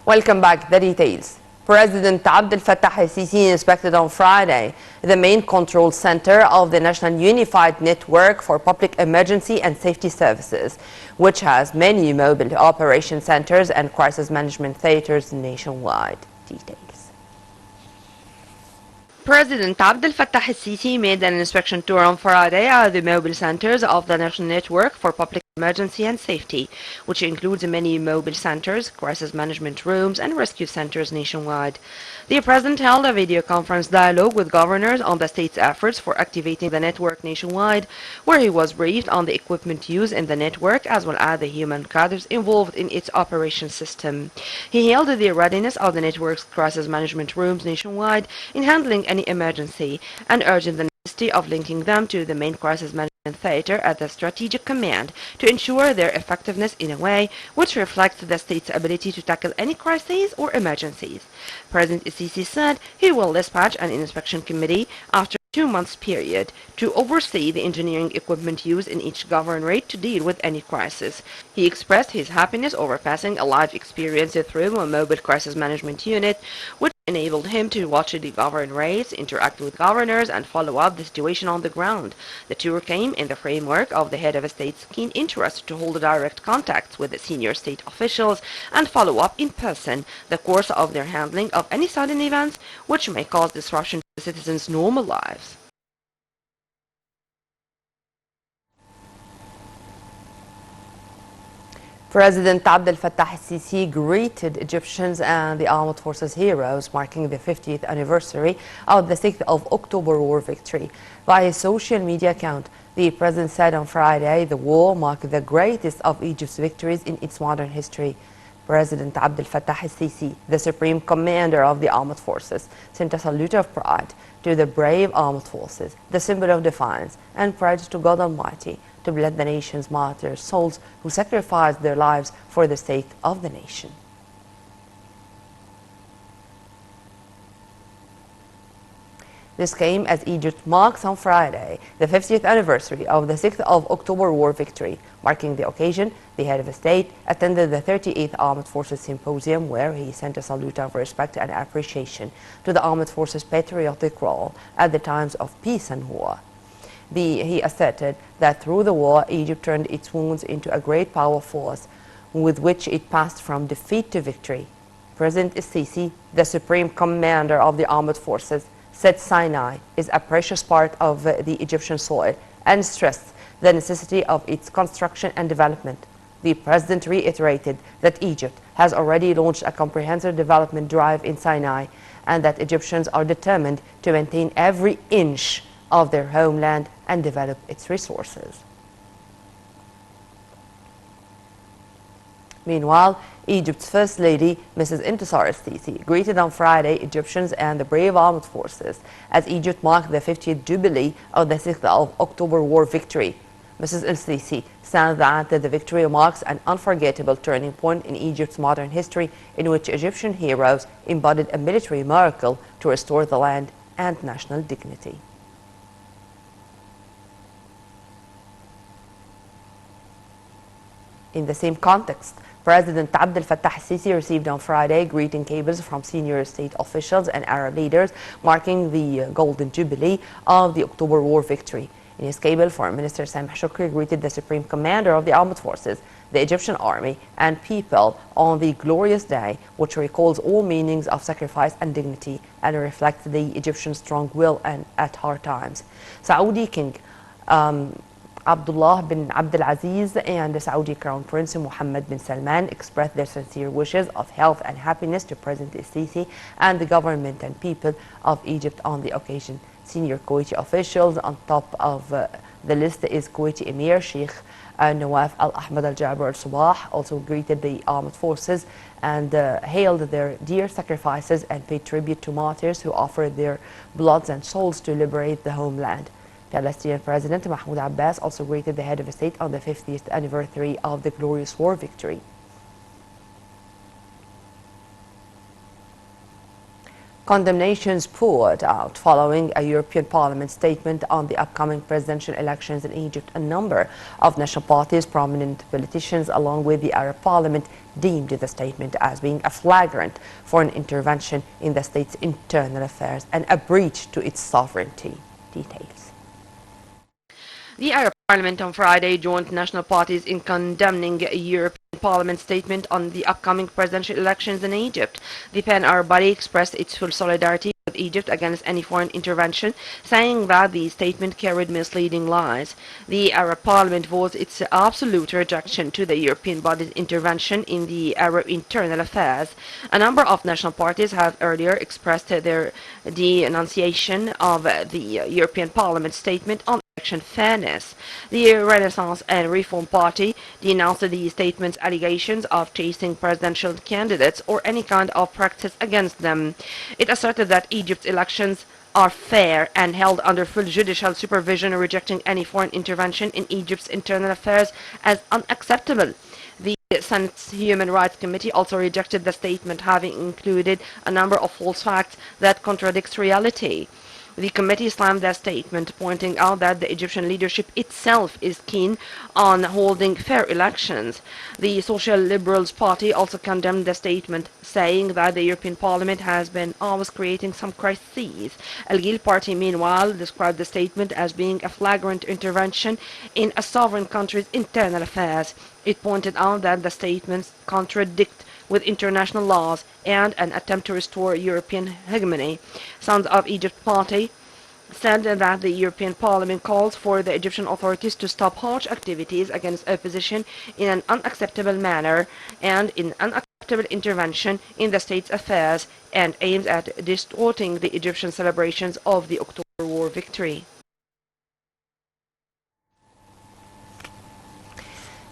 Welcome back. The details. President Abdel Fattah al-Sisi inspected on Friday the main control center of the National Unified Network for Public Emergency and Safety Services, which has many mobile operation centers and crisis management theaters nationwide. Details. President Abdel Fattah al-Sisi made an inspection tour on Friday at the mobile centers of the National Network for Public Emergency and Safety, which includes many mobile centers, crisis management rooms, and rescue centers nationwide. The president held a video conference dialogue with governors on the state's efforts for activating the network nationwide, where he was briefed on the equipment used in the network as well as the human cadres involved in its operation system. He hailed the readiness of the network's crisis management rooms nationwide in handling any emergency and urged the necessity of linking them to the main crisis management theater at the strategic command to ensure their effectiveness in a way which reflects the state's ability to tackle any crises or emergencies. President Sisi said he will dispatch an inspection committee after a 2-month period to oversee the engineering equipment used in each governorate to deal with any crisis. He expressed his happiness over passing a live experience through a mobile crisis management unit, which enabled him to watch the governorates, interact with governors, and follow up the situation on the ground. The tour came in the framework of the head of a state's keen interest to hold direct contacts with the senior state officials and follow up in person the course of their handling of any sudden events which may cause disruption to the citizens' normal lives. President Abdel Fattah al-Sisi greeted Egyptians and the armed forces heroes marking the 50th anniversary of the 6th of October war victory. By his social media account, the president said on Friday the war marked the greatest of Egypt's victories in its modern history. President Abdel Fattah al-Sisi, the supreme commander of the armed forces, sent a salute of pride to the brave armed forces, the symbol of defiance and pride to God Almighty, to bless the nation's martyr souls who sacrificed their lives for the sake of the nation. This came as Egypt marks on Friday the 50th anniversary of the 6th of October war victory. Marking the occasion, the head of the state attended the 38th Armed Forces Symposium, where he sent a salute of respect and appreciation to the Armed Forces' patriotic role at the times of peace and war. He asserted that through the war, Egypt turned its wounds into a great power force with which it passed from defeat to victory. President Sisi, the supreme commander of the armed forces, said Sinai is a precious part of the Egyptian soil and stressed the necessity of its construction and development. The president reiterated that Egypt has already launched a comprehensive development drive in Sinai and that Egyptians are determined to maintain every inch of their homeland and develop its resources. Meanwhile, Egypt's First Lady, Mrs. Intisar al-Sisi, greeted on Friday Egyptians and the brave armed forces as Egypt marked the 50th jubilee of the 6th of October war victory. Mrs. al-Sisi said that the victory marks an unforgettable turning point in Egypt's modern history in which Egyptian heroes embodied a military miracle to restore the land and national dignity. In the same context, President Abdel Fattah al-Sisi received on Friday greeting cables from senior state officials and Arab leaders marking the golden jubilee of the October war victory. In his cable, Foreign Minister Sameh Shukri greeted the supreme commander of the armed forces, the Egyptian army, and people on the glorious day, which recalls all meanings of sacrifice and dignity and reflects the Egyptian strong will and at hard times. Saudi King Abdullah bin Abdul Aziz and the Saudi Crown Prince Mohammed bin Salman expressed their sincere wishes of health and happiness to President Sisi and the government and people of Egypt on the occasion. Senior Kuwaiti officials on top of the list is Kuwaiti Emir Sheikh Nawaf Al Ahmad Al Jaber Al Sabah, also greeted the armed forces and hailed their dear sacrifices and paid tribute to martyrs who offered their bloods and souls to liberate the homeland. Palestinian President Mahmoud Abbas also greeted the head of the state on the 50th anniversary of the glorious war victory. Condemnations poured out following a European Parliament statement on the upcoming presidential elections in Egypt. A number of national parties, prominent politicians, along with the Arab Parliament, deemed the statement as being a flagrant foreign intervention in the state's internal affairs and a breach to its sovereignty. Details. The Arab Parliament on Friday joined national parties in condemning a European Parliament statement on the upcoming presidential elections in Egypt. The Pan-Arab body expressed its full solidarity with Egypt against any foreign intervention, saying that the statement carried misleading lies. The Arab Parliament voiced its absolute rejection to the European body's intervention in the Arab internal affairs. A number of national parties have earlier expressed their denunciation of the European Parliament statement on election fairness. The Renaissance and Reform Party denounced the statement's allegations of chasing presidential candidates or any kind of practice against them. It asserted that Egypt's elections are fair and held under full judicial supervision, rejecting any foreign intervention in Egypt's internal affairs as unacceptable. The Senate's Human Rights Committee also rejected the statement, having included a number of false facts that contradicts reality. The committee slammed that statement, pointing out that the Egyptian leadership itself is keen on holding fair elections. The Social Liberals Party also condemned the statement, saying that the European Parliament has been always creating some crises. Al Ghil Party, meanwhile, described the statement as being a flagrant intervention in a sovereign country's internal affairs. It pointed out that the statements contradict with international laws and an attempt to restore European hegemony. Sons of Egypt Party said that the European Parliament calls for the Egyptian authorities to stop harsh activities against opposition in an unacceptable manner and in unacceptable intervention in the state's affairs, and aims at distorting the Egyptian celebrations of the October War victory.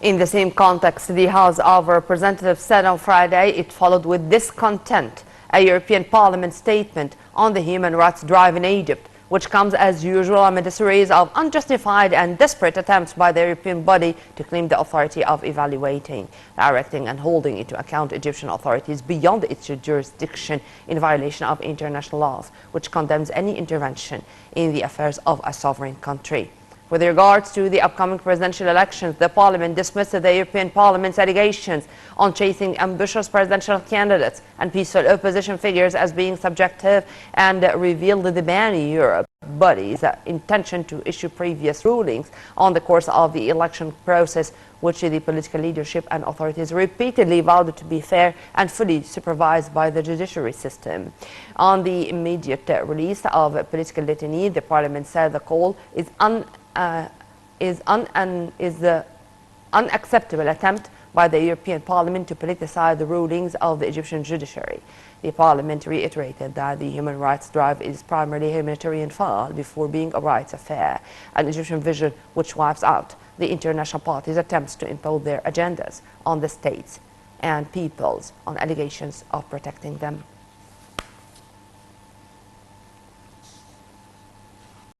In the same context, the House of Representatives said on Friday it followed with discontent a European Parliament statement on the human rights drive in Egypt, which comes as usual amid a series of unjustified and desperate attempts by the European body to claim the authority of evaluating, directing and holding into account Egyptian authorities beyond its jurisdiction in violation of international laws, which condemns any intervention in the affairs of a sovereign country. With regards to the upcoming presidential elections, the Parliament dismissed the European Parliament's allegations on chasing ambitious presidential candidates and peaceful opposition figures as being subjective, and revealed the Pan-Arab body's intention to issue previous rulings on the course of the election process, which the political leadership and authorities repeatedly vowed to be fair and fully supervised by the judiciary system. On the immediate release of political litany, the Parliament said the call is the unacceptable attempt by the European Parliament to politicize the rulings of the Egyptian judiciary. The Parliament reiterated that the human rights drive is primarily a humanitarian file before being a rights affair, an Egyptian vision which wipes out the international parties' attempts to impose their agendas on the states and peoples on allegations of protecting them.